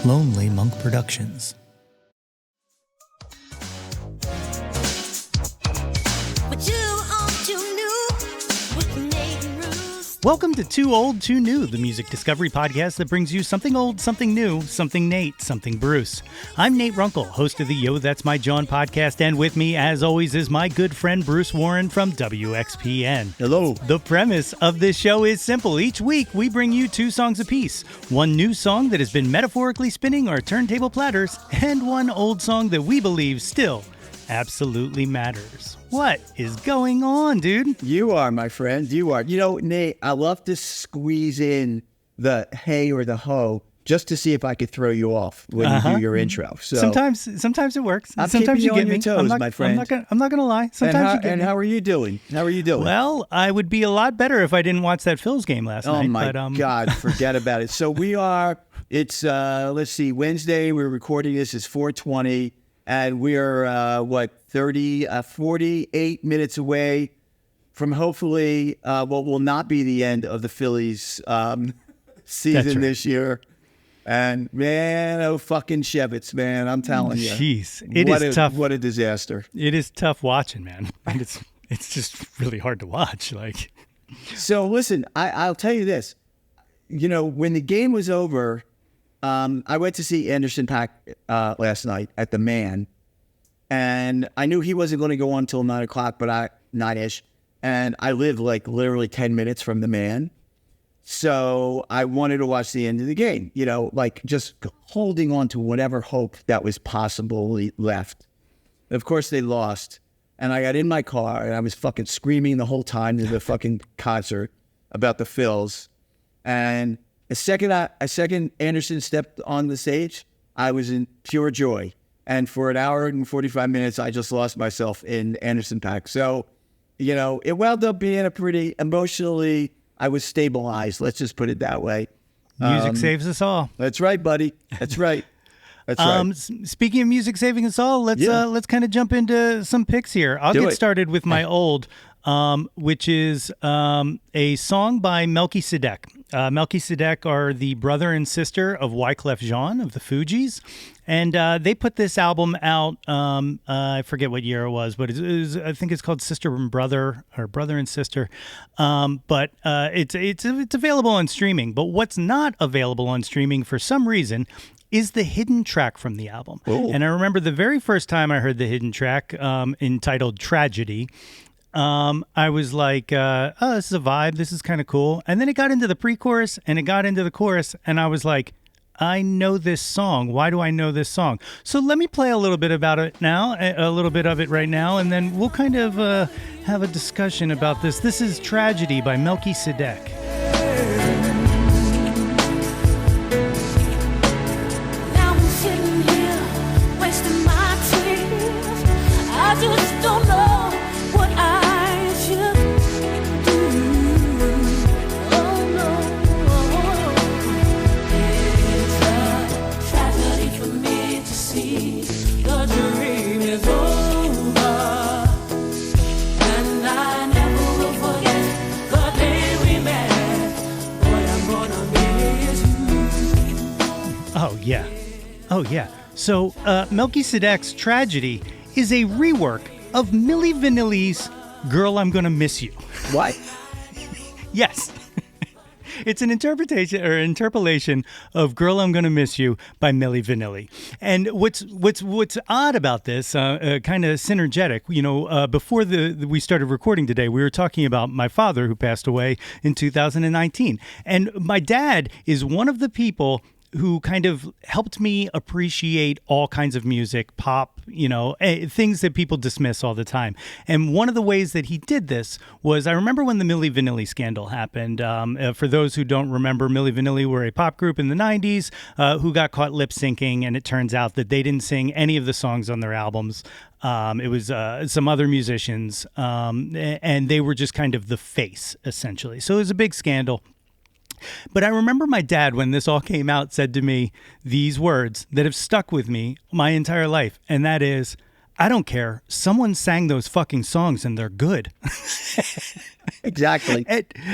Lonely Monk Productions. Welcome to Too Old, Too New, the music discovery podcast that brings you something old, something new, something Nate, something Bruce. I'm Nate Runkle, host of the Yo, That's My Jawn podcast, and with me, as always, is my good friend Bruce Warren from WXPN. Hello. The premise of this show is simple. Each week, we bring you two songs apiece. One new song that has been metaphorically spinning our turntable platters, and one old song that we believe still absolutely matters. What is going on, dude? You are, my friend. You are. You know, Nate, I love to squeeze in the hey or the ho just to see if I could throw you off when you do your intro. So sometimes it works. I'm sometimes you get on your me. toes, my friend. I'm not gonna lie. Sometimes you get me. How are you doing? Well, I would be a lot better if I didn't watch that Phillies game last night. Oh my God, forget about it. So we are. It's let's see, Wednesday. We're recording this. It's 4:20. And we're, 48 minutes away from hopefully what will not be the end of the Phillies season this year. And, man, oh, fucking Shevitz, man, I'm telling you. Jeez, it is tough. What a disaster. It is tough watching, man. It's just really hard to watch. So, listen, I'll tell you this. You know, when the game was over, I went to see Anderson .Paak last night at the Man, and I knew he wasn't going to go on until 9 o'clock, but 9-ish, and I live literally 10 minutes from the Man, so I wanted to watch the end of the game, you know, just holding on to whatever hope that was possibly left. Of course, they lost, and I got in my car, and I was fucking screaming the whole time to the fucking concert about the Phils, and a second Anderson stepped on the stage, I was in pure joy. And for an hour and 45 minutes, I just lost myself in Anderson .Paak. So, you know, it wound up being a pretty emotionally, I was stabilized. Let's just put it that way. Music saves us all. That's right, buddy. That's right. That's right. Speaking of music saving us all, let's kind of jump into some picks here. I'll get started with my old, which is a song by Melchizedek. Melchizedek are the brother and sister of Wyclef Jean of the Fugees, and they put this album out. I forget what year it was, but I think it's called Sister and Brother, or Brother and Sister. But it's available on streaming. But what's not available on streaming for some reason is the hidden track from the album. Ooh. And I remember the very first time I heard the hidden track entitled Tragedy, I was like, oh, this is a vibe. This is kind of cool. And then it got into the pre-chorus and it got into the chorus. And I was like, I know this song. Why do I know this song? So let me play a little bit about it now, a little bit of it right now. And then we'll kind of have a discussion about this. This is Tragedy by Melchizedek. Oh, yeah. So, Melchizedek's Tragedy is a rework of Milli Vanilli's Girl, I'm Gonna Miss You. What? Yes. It's an interpolation of Girl, I'm Gonna Miss You by Milli Vanilli. And what's odd about this, kind of synergetic, you know, before we started recording today, we were talking about my father who passed away in 2019. And my dad is one of the people who kind of helped me appreciate all kinds of music, pop, you know, things that people dismiss all the time. And one of the ways that he did this was, I remember when the Milli Vanilli scandal happened. For those who don't remember, Milli Vanilli were a pop group in the 90s who got caught lip syncing, and it turns out that they didn't sing any of the songs on their albums. It was some other musicians, and they were just kind of the face, essentially. So it was a big scandal. But I remember my dad, when this all came out, said to me these words that have stuck with me my entire life. And that is, I don't care. Someone sang those fucking songs and they're good. Exactly.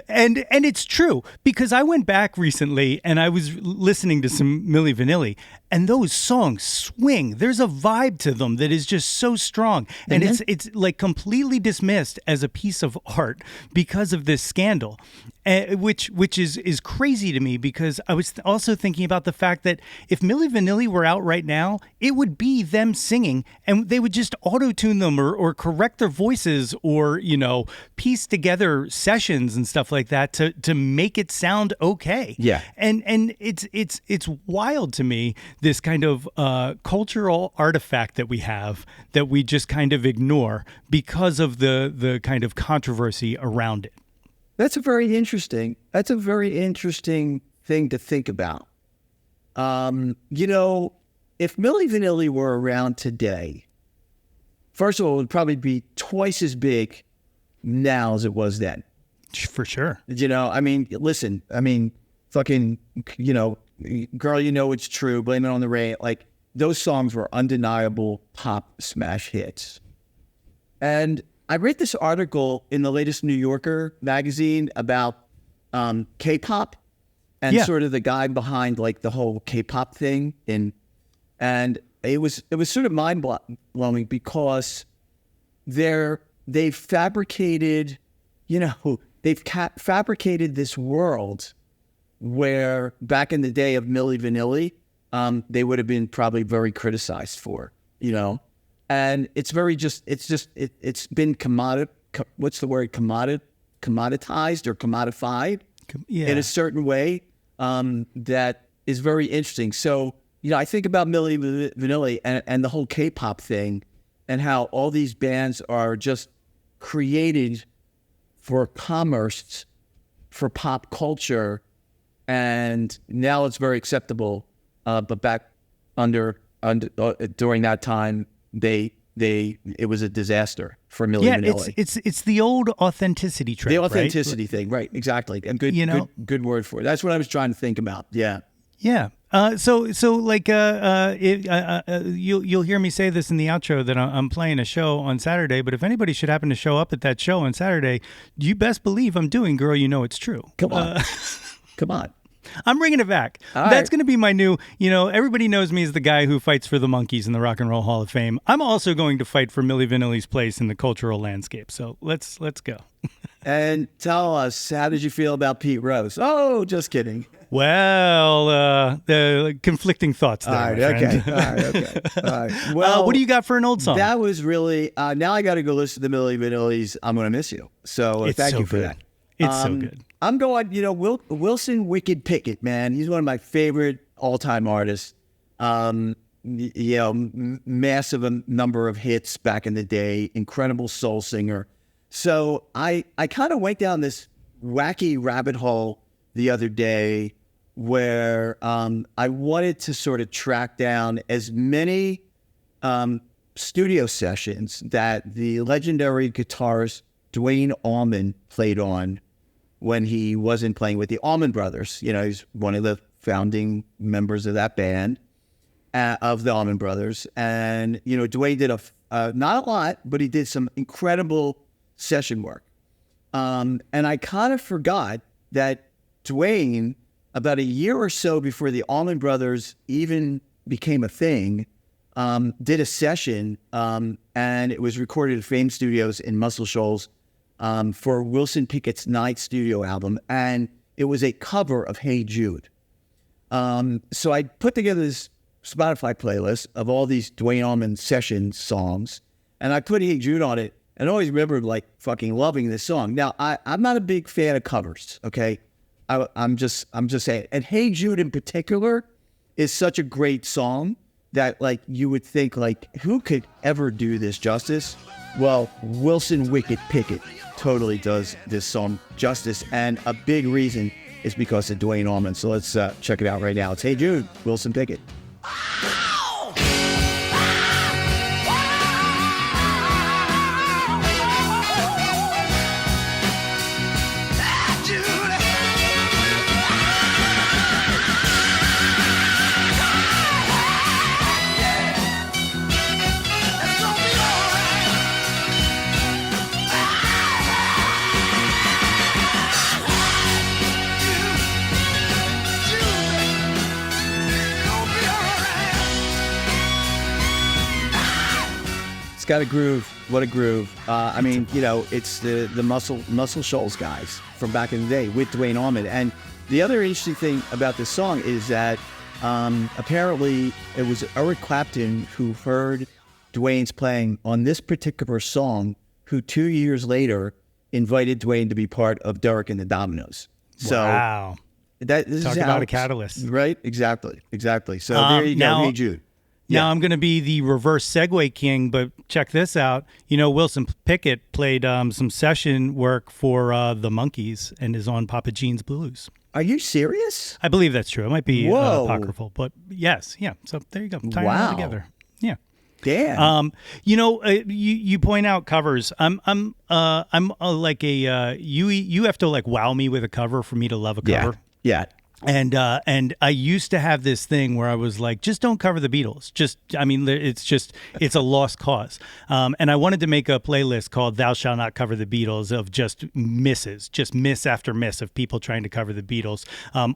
And it's true, because I went back recently and I was listening to some Milli Vanilli, and those songs swing. There's a vibe to them that is just so strong, and it's like completely dismissed as a piece of art because of this scandal, which is crazy to me, because I was also thinking about the fact that if Milli Vanilli were out right now, it would be them singing, and they would just auto-tune them or correct their voices, or piece together sessions and stuff like that to make it sound okay. Yeah. And it's wild to me, this kind of cultural artifact that we have that we just kind of ignore because of the kind of controversy around it. That's a very interesting thing to think about. If Milli Vanilli were around today, first of all, it would probably be twice as big now as it was then. For sure. Listen, fucking, Girl, It's True, Blame It on the Rain. Like, those songs were undeniable pop smash hits. And I read this article in the latest New Yorker magazine about K-pop and sort of the guy behind like the whole K-pop thing. And it was sort of mind blowing, because they've fabricated, fabricated this world where back in the day of Milli Vanilli, they would have been probably very criticized for, and it's been commoditized or commodified in a certain way, that is very interesting. So, I think about Milli Vanilli and the whole K-pop thing, and how all these bands are just created for commerce, for pop culture, and now it's very acceptable. But back during that time, it was a disaster for Milli Vanilli. It's the old authenticity trap. The authenticity thing, right? Exactly. And good word for it. That's what I was trying to think about. Yeah. Yeah. So like you'll hear me say this in the outro that I'm playing a show on Saturday, but if anybody should happen to show up at that show on Saturday, you best believe I'm doing Girl, It's True. Come on. Come on. I'm bringing it back. That's going to be my new, everybody knows me as the guy who fights for the Monkees in the Rock and Roll Hall of Fame. I'm also going to fight for Milli Vanilli's place in the cultural landscape. So let's go. And tell us, how did you feel about Pete Rose? Oh, just kidding. Well, the conflicting thoughts there. All right, okay. All right. Well, what do you got for an old song? That was really, now I got to go listen to Milli Vanilli's I'm Gonna Miss You. So thank you for that. It's so good. I'm going, Wilson Wicked Pickett, man. He's one of my favorite all-time artists. Massive number of hits back in the day. Incredible soul singer. So I kind of went down this wacky rabbit hole the other day where I wanted to sort of track down as many studio sessions that the legendary guitarist Duane Allman played on when he wasn't playing with the Allman Brothers. He's one of the founding members of that band, of the Allman Brothers. And, Duane did not a lot, but he did some incredible session work. And I kind of forgot that Duane, about a year or so before the Allman Brothers even became a thing, did a session, and it was recorded at Fame Studios in Muscle Shoals, for Wilson Pickett's ninth studio album, and it was a cover of Hey Jude. So I put together this Spotify playlist of all these Duane Allman session songs, and I put Hey Jude on it, and I always remember fucking loving this song. Now I'm not a big fan of covers, okay? I'm just saying. And Hey Jude in particular is such a great song that you would think who could ever do this justice? Well, Wilson Wicked Pickett totally does this song justice, and a big reason is because of Duane Allman. So let's check it out right now. It's Hey Jude, Wilson Pickett. got a groove. What a groove. I mean, you know, it's the Muscle Shoals guys from back in the day with Duane Allman. And the other interesting thing about this song is that apparently it was Eric Clapton who heard Duane's playing on this particular song, who 2 years later invited Duane to be part of Derek and the Dominoes. So wow. This Talk is about a catalyst. Right? Exactly. So there you go. Hey Jude. Now I'm going to be the reverse segue king, but check this out. You know, Wilson Pickett played some session work for the Monkees and is on Papa Gene's Blues. Are you serious? I believe that's true. It might be apocryphal, but yes. Yeah. So there you go. Tying it all together. Yeah. Damn. You know, you point out covers. I'm like a you have to like wow me with a cover for me to love a cover. Yeah. And I used to have this thing where I was like, just don't cover the Beatles. It's a lost cause. And I wanted to make a playlist called "Thou Shalt Not Cover the Beatles" of just miss after miss of people trying to cover the Beatles.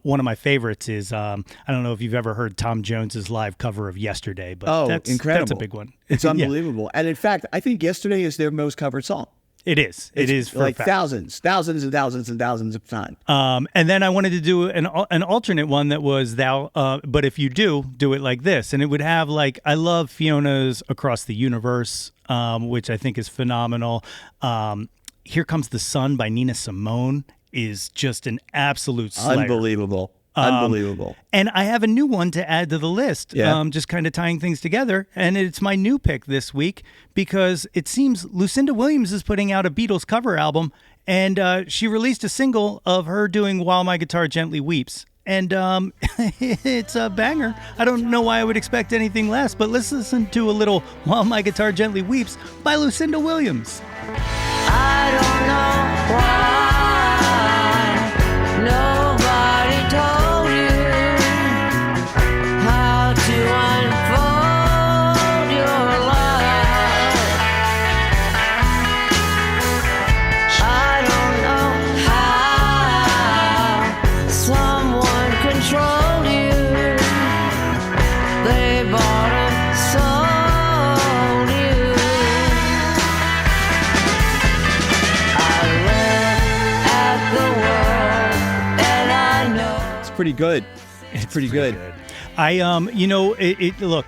One of my favorites is I don't know if you've ever heard Tom Jones's live cover of "Yesterday," but that's incredible. That's a big one. It's unbelievable. And in fact, I think "Yesterday" is their most covered song. It is. It is for like thousands and thousands of times. And then I wanted to do an alternate one that was but if you do it like this, and it would have like, I love Fiona's "Across the Universe," which I think is phenomenal. "Here Comes the Sun" by Nina Simone is just an absolute slayer. Unbelievable. And I have a new one to add to the list, just kind of tying things together. And it's my new pick this week because it seems Lucinda Williams is putting out a Beatles cover album, and she released a single of her doing "While My Guitar Gently Weeps." And it's a banger. I don't know why I would expect anything less, but let's listen to a little "While My Guitar Gently Weeps" by Lucinda Williams. I don't know why nobody told you how to unfold your life. I don't know how someone controlled you. They bought and sold you. I look at the world and I know. It's pretty good. It's pretty good. Look,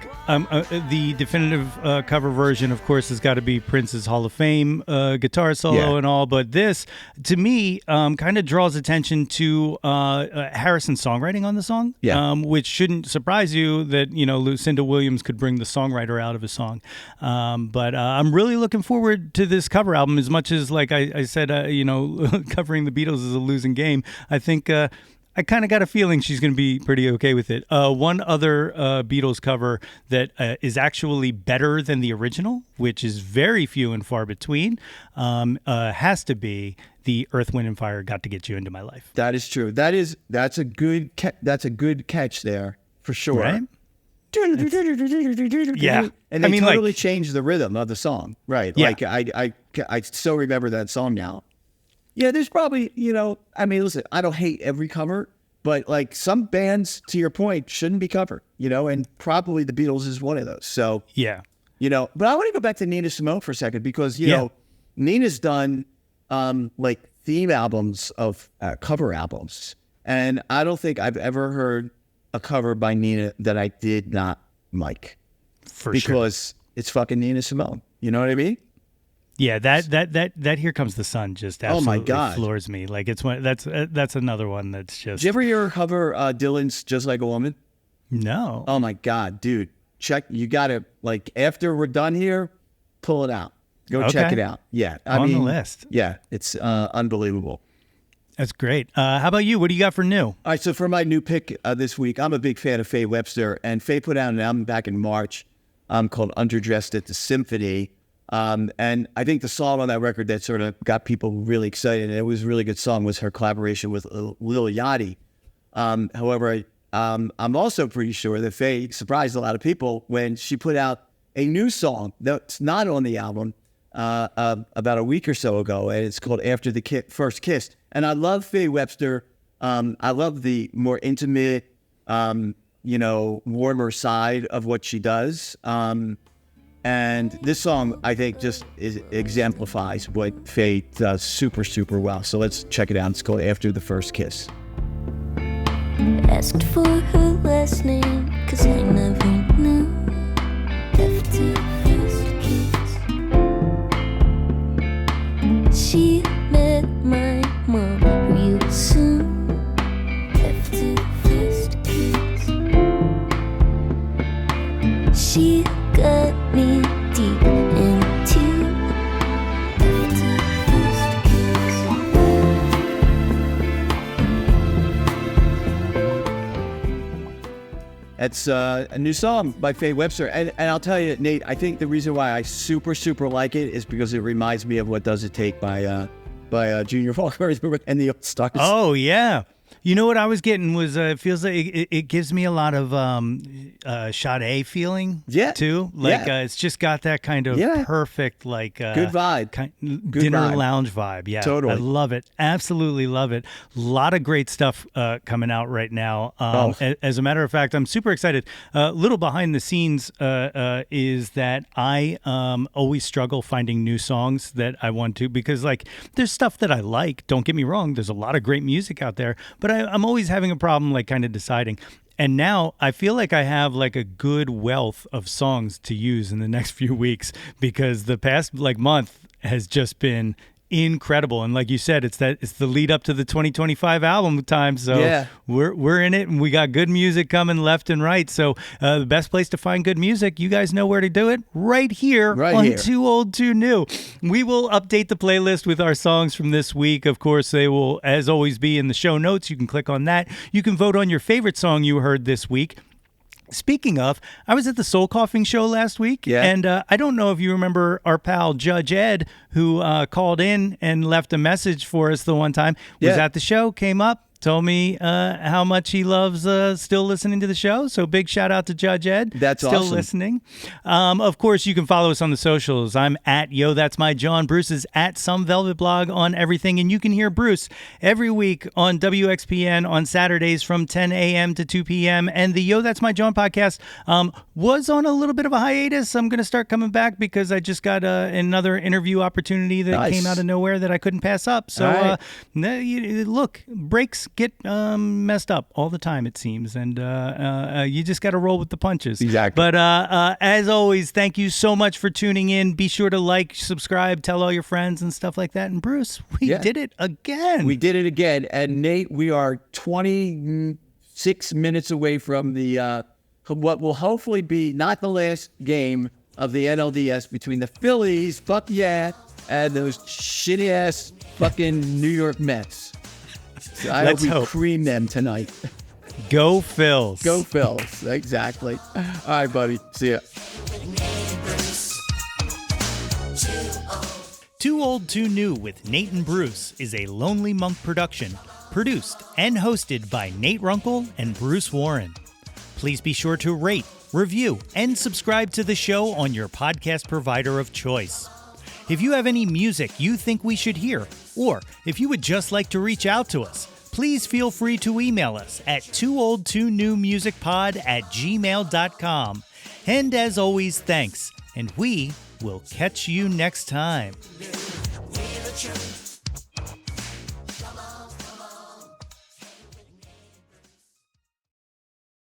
the definitive cover version, of course, has got to be Prince's Hall of Fame guitar solo and all. But this, to me, kind of draws attention to Harrison's songwriting on the song, which shouldn't surprise you that, Lucinda Williams could bring the songwriter out of a song. But I'm really looking forward to this cover album as much as, like I said, covering the Beatles is a losing game. I think I kind of got a feeling she's going to be pretty okay with it. One other Beatles cover that is actually better than the original, which is very few and far between, has to be the Earth, Wind and Fire "Got to Get You Into My Life." That is true. That's a good catch there for sure. Right? Yeah. And they totally changed the rhythm of the song. Right. Yeah. Like I still remember that song now. Yeah, there's probably, listen, I don't hate every cover, but like some bands, to your point, shouldn't be covered, and probably the Beatles is one of those. So, yeah. But I want to go back to Nina Simone for a second because, Nina's done like theme albums of cover albums. And I don't think I've ever heard a cover by Nina that I did not like. Because it's fucking Nina Simone. You know what I mean? Yeah, that "Here Comes the Sun" just absolutely floors me. Like that's another one that's just. Did you ever hear her cover Dylan's "Just Like a Woman"? No. Oh my God, dude! You gotta after we're done here, pull it out. Go check it out. Yeah, on the list. Yeah, it's unbelievable. That's great. How about you? What do you got for new? All right, so for my new pick this week, I'm a big fan of Faye Webster, and Faye put out an album back in March called "Underdressed at the Symphony." And I think the song on that record that sort of got people really excited, and it was a really good song, was her collaboration with Lil Yachty. However, I'm also pretty sure that Faye surprised a lot of people when she put out a new song that's not on the album about a week or so ago, and it's called "After the First Kiss." And I love Faye Webster. I love the more intimate, warmer side of what she does. And this song, I think, just exemplifies what Faye does super, super well. So let's check it out. It's called After the First Kiss. Asked for her last name, 'cause I never knew. After the first kiss, she met my mom real soon. After the first kiss, she got me deep into. After the first kiss. That's a new song by Faye Webster. And I'll tell you, Nate, I think the reason why I super, super like it is because it reminds me of What Does It Take by Junior Walker and the All Stars. Oh, yeah. You know what I was getting was it feels like it gives me a lot of Sade feeling, too. Like it's just got that kind of perfect, like good vibe, dinner vibe. Lounge vibe. Yeah, totally. I love it, absolutely love it. A lot of great stuff coming out right now. As a matter of fact, I'm super excited. Little behind the scenes is that I always struggle finding new songs that I want to, because like there's stuff that I like. Don't get me wrong. There's a lot of great music out there, but I'm always having a problem like kind of deciding. And now I feel like I have like a good wealth of songs to use in the next few weeks, because the past like month has just been incredible. And like you said, it's the lead up to the 2025 album time. So we're in it, and we got good music coming left and right. So the best place to find good music, you guys know where to do it, right here on Too Old Too New. We will update the playlist with our songs from this week. Of course, they will, as always, be in the show notes. You can click on that. You can vote on your favorite song you heard this week. Speaking of, I was at the Soul Coughing show last week, and I don't know if you remember our pal Judge Ed, who called in and left a message for us the one time. Was at the show, came up, told me how much he loves still listening to the show. So big shout out to Judge Ed. That's still awesome. Listening. Of course, you can follow us on the socials. I'm at Yo That's My Jawn. Bruce is at Some Velvet Blog on everything. And you can hear Bruce every week on WXPN on Saturdays from 10 a.m. to 2 p.m. And the Yo That's My Jawn podcast was on a little bit of a hiatus. I'm going to start coming back because I just got another interview opportunity that came out of nowhere that I couldn't pass up. So look, breaks get messed up all the time, it seems, and you just got to roll with the punches. Exactly. But as always, thank you so much for tuning in. Be sure to like, subscribe, tell all your friends and stuff like that. And Bruce, we did it again. We did it again. And Nate, we are 26 minutes away from the what will hopefully be not the last game of the NLDS between the Phillies, fuck yeah, and those shitty ass fucking New York Mets. So I hope we cream them tonight. Go Phils. Go Phils. Exactly. All right, buddy. See ya. Too Old Too New with Nate and Bruce is a Lonely Monk production, produced and hosted by Nate Runkle and Bruce Warren. Please be sure to rate, review, and subscribe to the show on your podcast provider of choice. If you have any music you think we should hear, or if you would just like to reach out to us, please feel free to email us at tooldtoonewmusicpod@gmail.com. And as always, thanks, and we will catch you next time.